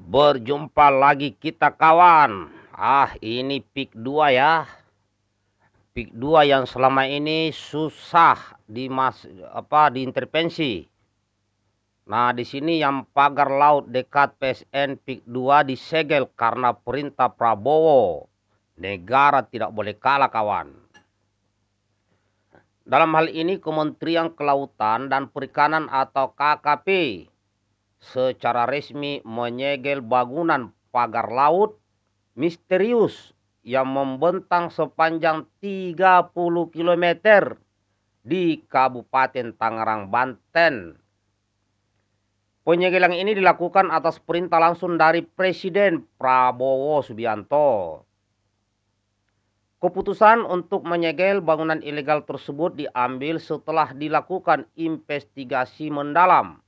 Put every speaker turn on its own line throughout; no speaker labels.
Berjumpa lagi kita kawan. Ini pik 2 ya. Pik 2 yang selama ini susah diintervensi. Nah, di sini yang pagar laut dekat PSN pik 2 disegel karena perintah Prabowo. Negara tidak boleh kalah kawan. Dalam hal ini Kementerian Kelautan dan Perikanan atau KKP secara resmi menyegel bangunan pagar laut misterius yang membentang sepanjang 30 km di Kabupaten Tangerang, Banten. Penyegelan ini dilakukan atas perintah langsung dari Presiden Prabowo Subianto. Keputusan untuk menyegel bangunan ilegal tersebut diambil setelah dilakukan investigasi mendalam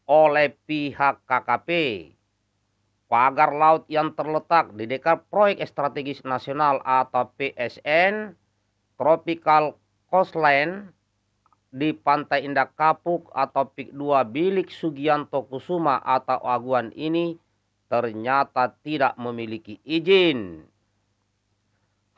oleh pihak KKP. Pagar laut yang terletak di dekat Proyek Strategis Nasional atau PSN Tropical Coastline di Pantai Indah Kapuk atau Pik 2 Bilik Sugianto Kusuma atau Aguan ini ternyata tidak memiliki izin.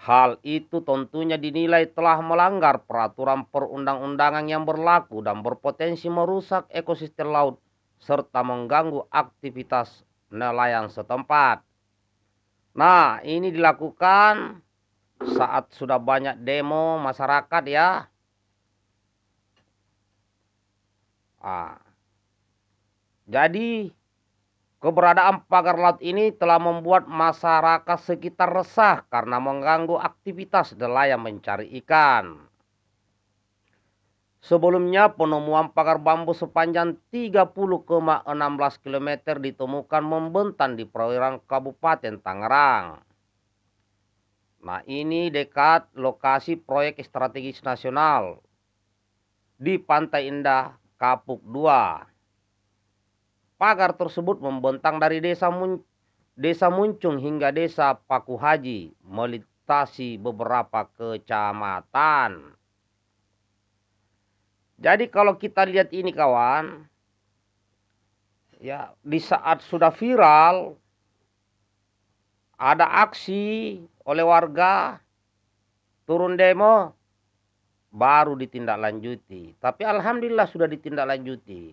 Hal itu tentunya dinilai telah melanggar peraturan perundang-undangan yang berlaku dan berpotensi merusak ekosistem laut serta mengganggu aktivitas nelayan setempat. Nah, ini dilakukan saat sudah banyak demo masyarakat ya. Jadi keberadaan pagar laut ini telah membuat masyarakat sekitar resah karena mengganggu aktivitas nelayan mencari ikan. Sebelumnya penemuan pagar bambu sepanjang 30,16 km ditemukan membentang di perairan Kabupaten Tangerang. Nah, ini dekat lokasi proyek strategis nasional di Pantai Indah Kapuk 2. Pagar tersebut membentang dari Desa Muncung hingga Desa Paku Haji, melintasi beberapa kecamatan. Jadi kalau kita lihat ini kawan, ya di saat sudah viral, ada aksi oleh warga turun demo, baru ditindaklanjuti. Tapi alhamdulillah sudah ditindaklanjuti.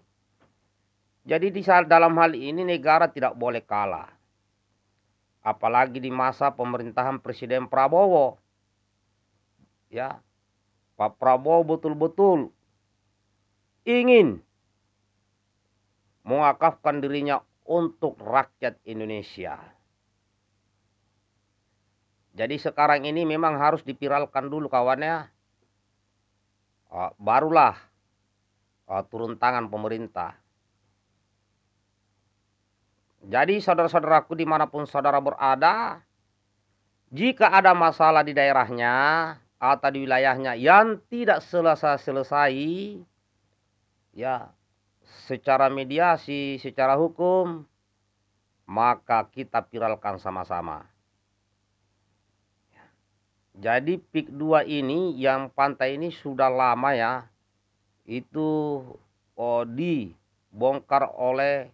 Jadi dalam hal ini negara tidak boleh kalah. Apalagi di masa pemerintahan Presiden Prabowo. Ya, Pak Prabowo betul-betul ingin mewakafkan dirinya untuk rakyat Indonesia. Jadi sekarang ini memang harus dipiralkan dulu kawannya. Barulah turun tangan pemerintah. Jadi saudara-saudaraku dimanapun saudara berada, jika ada masalah di daerahnya atau di wilayahnya yang tidak selesai, ya secara mediasi, secara hukum, maka kita viralkan sama-sama. Jadi pik 2 ini yang pantai ini sudah lama ya, itu dibongkar oleh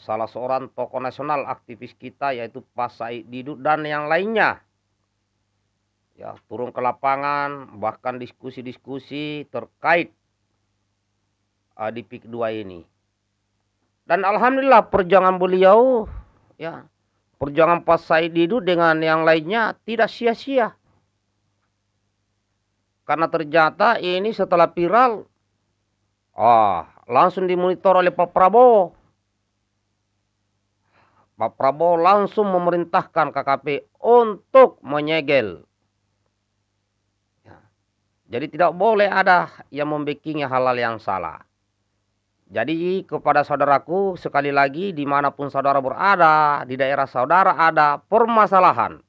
salah seorang tokoh nasional aktivis kita yaitu Pak Said Didu dan yang lainnya. Ya, turun ke lapangan bahkan diskusi-diskusi terkait di pik 2 ini. Dan alhamdulillah perjuangan beliau ya, perjuangan Pak Said Didu dengan yang lainnya tidak sia-sia. Karena ternyata ini setelah viral langsung dimonitor oleh Pak Prabowo. Pak Prabowo langsung memerintahkan KKP untuk menyegel. Ya. Jadi tidak boleh ada yang membikinnya hal-hal yang salah. Jadi kepada saudaraku sekali lagi dimanapun saudara berada, di daerah saudara ada permasalahan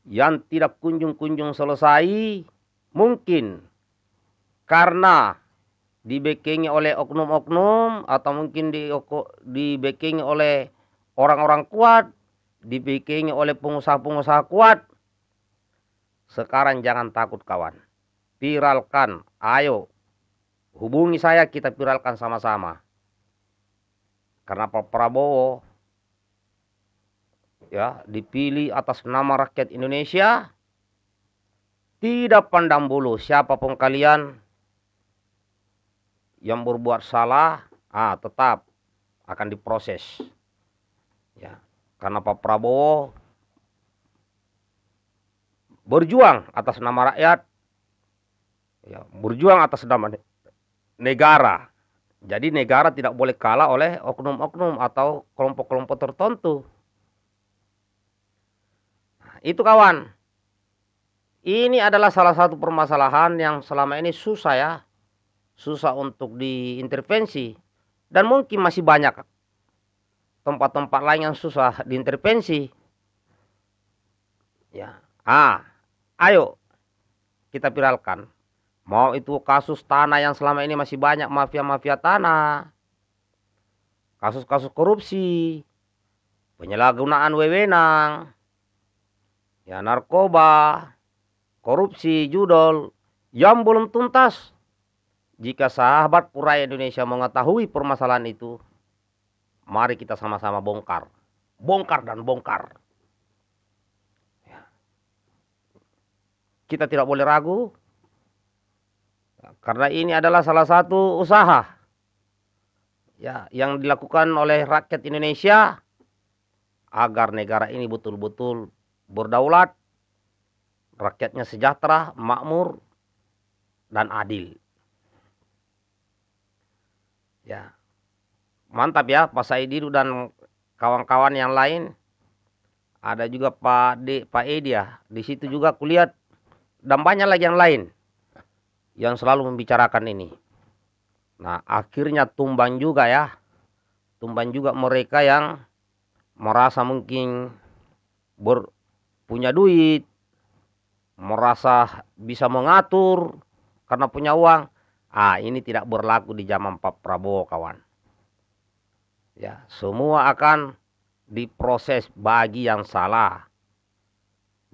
yang tidak kunjung-kunjung selesai, mungkin karena dibekengi oleh oknum-oknum atau mungkin dibekengi oleh orang-orang kuat, dibikingi oleh pengusaha-pengusaha kuat. Sekarang jangan takut kawan. Viralkan, ayo. Hubungi saya, kita viralkan sama-sama. Karena Pak Prabowo ya dipilih atas nama rakyat Indonesia, tidak pandang bulu siapapun kalian yang berbuat salah, tetap akan diproses. Ya, karena Pak Prabowo berjuang atas nama rakyat, ya, berjuang atas nama negara. Jadi negara tidak boleh kalah oleh oknum-oknum atau kelompok-kelompok tertentu. Nah, itu kawan. Ini adalah salah satu permasalahan yang selama ini susah ya. Susah untuk diintervensi. Dan mungkin masih banyak tempat-tempat lain yang susah diintervensi. Ya. Ayo kita viralkan. Mau itu kasus tanah yang selama ini masih banyak mafia-mafia tanah. Kasus-kasus korupsi. Penyalahgunaan wewenang. Ya, narkoba, korupsi, judol yang belum tuntas. Jika sahabat Pura Indonesia mengetahui permasalahan itu, mari kita sama-sama bongkar. Bongkar dan bongkar. Ya. Kita tidak boleh ragu. Karena ini adalah salah satu usaha ya yang dilakukan oleh rakyat Indonesia agar negara ini betul-betul berdaulat, rakyatnya sejahtera, makmur, dan adil. Ya, mantap ya Pak Saididu dan kawan-kawan yang lain. Ada juga Pak Edi ya. Di situ juga kulihat dan banyak lagi yang lain yang selalu membicarakan ini. Nah, akhirnya tumbang juga ya. Tumbang juga mereka yang merasa mungkin punya duit, merasa bisa mengatur karena punya uang. Ini tidak berlaku di zaman Pak Prabowo kawan. Ya, semua akan diproses bagi yang salah.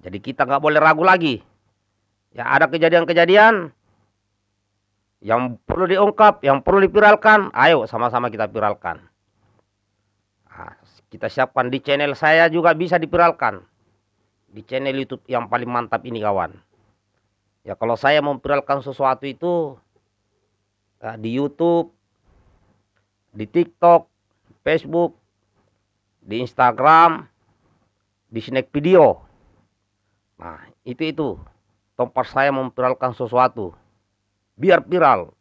Jadi kita nggak boleh ragu lagi. Ya, ada kejadian-kejadian yang perlu diungkap, yang perlu dipiralkan. Ayo sama-sama kita viralkan. Kita siapkan di channel saya juga bisa dipiralkan. Di channel YouTube yang paling mantap ini kawan. Ya, kalau saya memviralkan sesuatu itu di YouTube, di TikTok, Facebook, di Instagram, di Snack Video. Nah, itu tempat saya memviralkan sesuatu. Biar viral.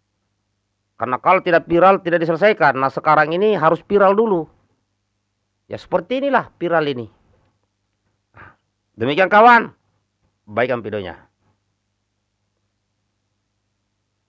Karena kalau tidak viral tidak diselesaikan. Nah, sekarang ini harus viral dulu. Ya, seperti inilah viral ini. Demikian kawan. Baikkan videonya.